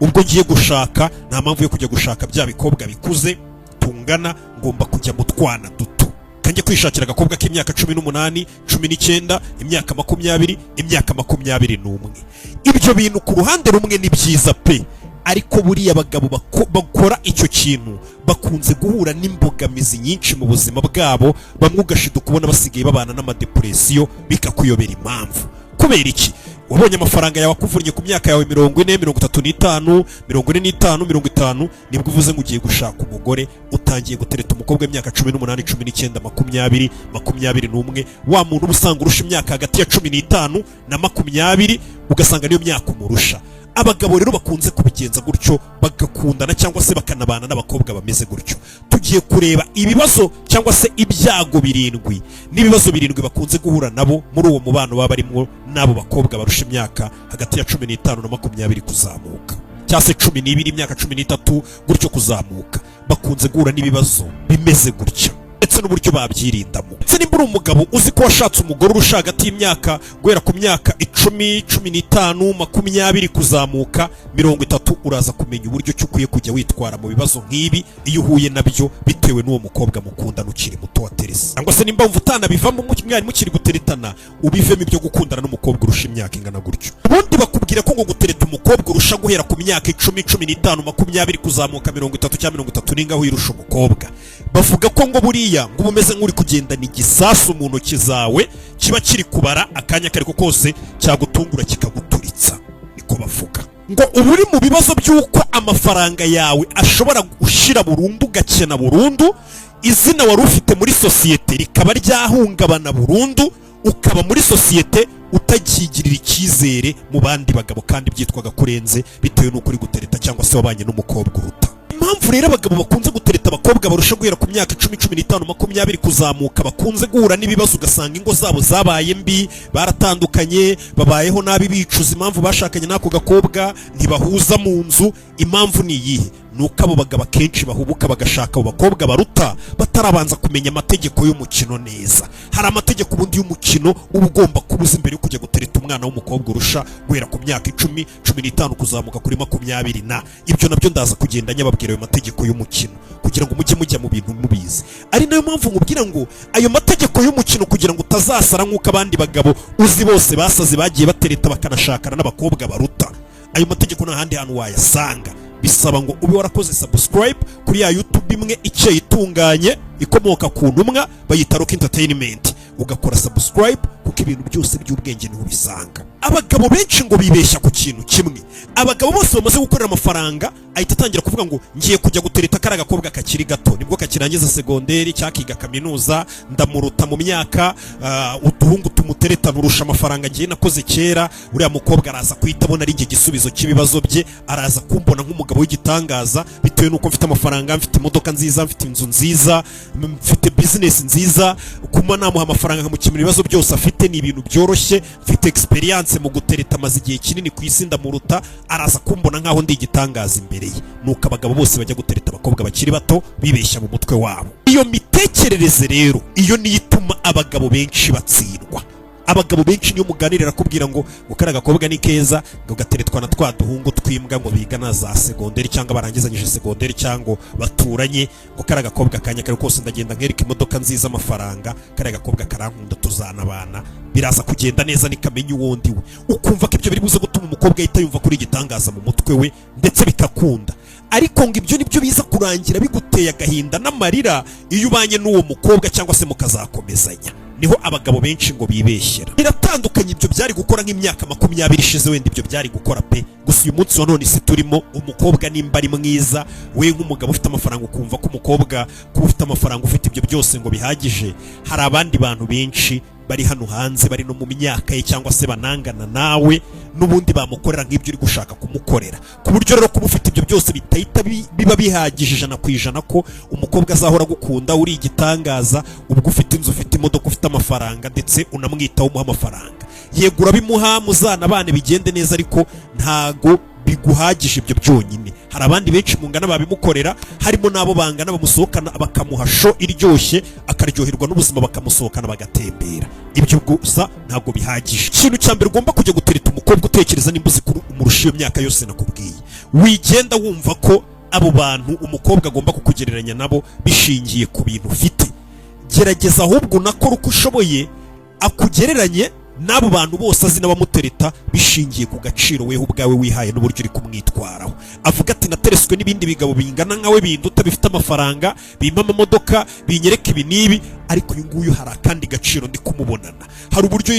ubwo ngiye gushaka nta mpamvu yo kujya gushaka bya bikobwa bikuze tungana, ngomba kujya mu twana duto, kanjye kwishakira agakobwa k'imyaka 18, 19, imyaka 20, imyaka 21. Ibyo bintu ku ruhande rumwe ni byiza pe, ariko buriya abagabo bakora icyo kintu bakunze guhura n'imbogamizi nyinshi mu buzima bwabo, bamwe ugashiduka ubona basigaye babana n'amadepresiyo bikakuyobera impamvu. Kubera iki? Wabonye amafaranga yawe akuvunye ku myaka yawe 40, 35, 45, 50, nibwo uvuze ngo ugiye gushaka umugore, utangiye gutereta umukobwa w'imyaka 18, 19, 20, 21, wa muntu ubusanga urusha imyaka hagati ya 15 na 20, ugasanga niyo myaka umurusha. Abagabo rero bakunze kubigenza gutyo, bagakundana cyangwa se bakanabana n'abakobwa bameze gutyo. Tugiye kureba ibibazo cyangwa se ibyago 7 n'ibibazo 7 bakunze guhura nabo muri uwo mubano baba barimo n'abo bakobwa barusha imyaka hagati ya 15 na 20 kuzamuka, cyangwa se 12, imyaka 13 gutyo kuzamuka. Bakunze guhura n'ibibazo bimeze gutyo ndetse n'uburyo babyirindamo. Ndetse nimba uri umugabo uzi ko washatse umugore urusha hagati y'imyaka guhera ku myaka 10, 15, 20 kuzamuka 30, uraza kumenya uburyo cyo ukwiye kujya witwara mu bibazo nk'ibi iyo uhuye nabyo bitewe n'uwo mukobwa mukundana ukiri muto wa teresa. Cyangwa se nimba mvutana bivamo mwari mukiri guteretana, ubivemo ibyo gukundana n'umukobwa urusha imyaka ingana gutyo. Ubundi bakubwira ko ngo gutereta umukobwa urusha guhera ku myaka 10, 15, 20 kuzamuka 30 cyangwa 30 ngaho yirusha umukobwa. Bavuga ko ngo buriya ngo umeze nk'uri kugendana igisasu mu ntoki zawe kiba kiri kubara akanya kariko kose cyagutungura kikaguturitsa, niko bavuga. Ngo ubu uri mu bibazo by'uko amafaranga yawe ashobora gushira burundu, gakena burundu, izina wari ufite muri sosiyete rikaba ryahungabana burundu, ukaba muri sosiyete utakigirira icyizere mu bandi bagabo kandi byitwaga kurenze bitewe n'uko uri gutereta cyangwa se wabanye n'umukobwa uruta. Impamvu rero abagabo bakunze gutereta abakobwa barusha guhera ku myaka 10, 15, 20 kuzamuka bakunze guhura n'ibibazo, ugasanga ingo zabo zabaye mbi, baratandukanye, babayeho nabi, bicuza impamvu bashakanye n'ako gakobwa, ntibahuza mu nzu. Impamvu ni iyihe? Nuko abo bagabo akenshi bahubuka bagashaka abo bakobwa baruta batarabanza kumenya amategeko y'umukino neza. Hari amategeko ubundi y'umukino uba ugomba kubuza imbere yo kujya gutereta umwana w'umukobwa urusha guhera ku myaka 10, 15 kuzamuka kuri 20. Ibyo nabyo ndaza kugenda nyababwira ayo mategeko y'umukino kugira ngo mujye mu bintu mubizi. Ari nayo mpamvu nkubwira ngo ayo mategeko y'umukino kugira ngo utazasara nk'uko abandi bagabo uzi bose basaze bagiye batereta bakanashakana n'abakobwa baruta. Ayo mategeko nta handi hantu wayasanga. Bisaba ngo ube warakoze subscribe kuri ya YouTube imwe icye itunganye ikomoka ku ntumwa bayita Rock Entertainment, ugakora subscribe kuko ibintu byose by'ubwenge niho bisanga. Abagabo benshi ngo bibeshya ku kintu kimwe. Abagabo bose bamaze gukorera amafaranga ahita atangira kuvuga ngo ngiye kujya gutereta kara gakobwa kakiri gato, nibwo kakirangiza segonderi cyakiga kaminuza, ndamuruta mu myaka, uduhungu tumutereta nurusha amafaranga ngiye nakoze kera. Uriya mukobwa araza kwita abona ari ngiye gisubizo cy'ibibazo bye, araza kumbona nk'umugabo w'igitangaza bitewe nuko mfite amafaranga, mfite imodoka nziza, mfite inzu nziza, mfite business nziza. Kuma namuha amafaranga nkamukemura ibibazo byose afite, ni ibintu byoroshye, mfite experience mu gutereta maze igihe kinini ku isi ndamuruta, araza kumbona nkaho ndi igitangaza imbere ye. Nuko abagabo bose bajya gutereta abakobwa bakiri bato bibeshya mu mutwe wabo. Iyo mitekerereze rero iyo niyo ituma abagabo benshi batsindwa. Abagabo benshi niyo muganirira kubwira ngo gukara gakobwa ni keza, ngo gateretwa na twa duhungu twimbwa ngo bigana za segonderi cyangwa barangizanyije segonderi cyangwa baturanye. Gukara gakobwa kanya kare kose ndagenda nkereka imodoka nziza, amafaranga, kare gakobwa karankunda tuzanabana, biraza kugenda neza nikamenya uwundi we. Ukumva ko ibyo biri buze gutuma umukobwa ahita yumva kuri igitangaza mu mutwe we ndetse bikakunda. Ariko ngo ibyo nibyo biza kurangira biguteye agahinda n'amarira iyo ubanye n'uwo mukobwa cyangwa se mukazakomezanya. Niho abagabo benshi ngo bibeshyera. Biratandukanye ibyo byari gukora nk'imyaka 20 ishize, wenda ibyo byari gukora pe. Gusa uyu munsi wa none isi turimo, umukobwa nimba ari mwiza, we nk'umugabo ufite amafaranga ukumva ko umukobwa kuba ufite amafaranga ufite ibyo byose ngo bihagije. Hari abandi bantu benshi bari hano hanze bari no mu myaka ye cyangwa se banangana nawe n'ubundi bamukorera nk'ibyo uri gushaka kumukorera. Ku buryo rero kuba ufite ibyo byose bitahita biba bihagije 100% ko umukobwa azahora gukunda uri igitangaza. Ubwo ufite inzu, ufite imodoka, ufite amafaranga ndetse unamwitaho umuha amafaranga, yegura bimuha muzana abana bigende neza, ariko ntago biguhagije ibyo byonyine. Hari abandi benshi mungana babimukorera, harimo nabo bangana bamusohokana bakamuha show iryoshye, akaryoherwa n'ubuzima, bakamusohokana bagatembera. ibyo gusa ntabwo bihagije. Ikintu cya mbere ugomba kujya gutereta umukobwa utekereza nimba uzi umurusha iyo myaka yose nakubwiye. Wigenda wumva ko abo bantu umukobwa agomba kukugereranya nabo bishingiye ku bintu ufite. Gerageza ahubwo unakora uko ushoboye akugereranye n'abo bantu bose azi n'abamutereta bishingiye ku gaciro weho ubwawe wihaye n'uburyo uri kumwitwaraho. Avuga ati natereswe n'ibindi bigabo bingana nkawe binduta bifite amafaranga, bimpa amamodoka, binyereka ibi n'ibi, ariko uyu nguyu hari akandi gaciro ndi kumubonana. Hari uburyo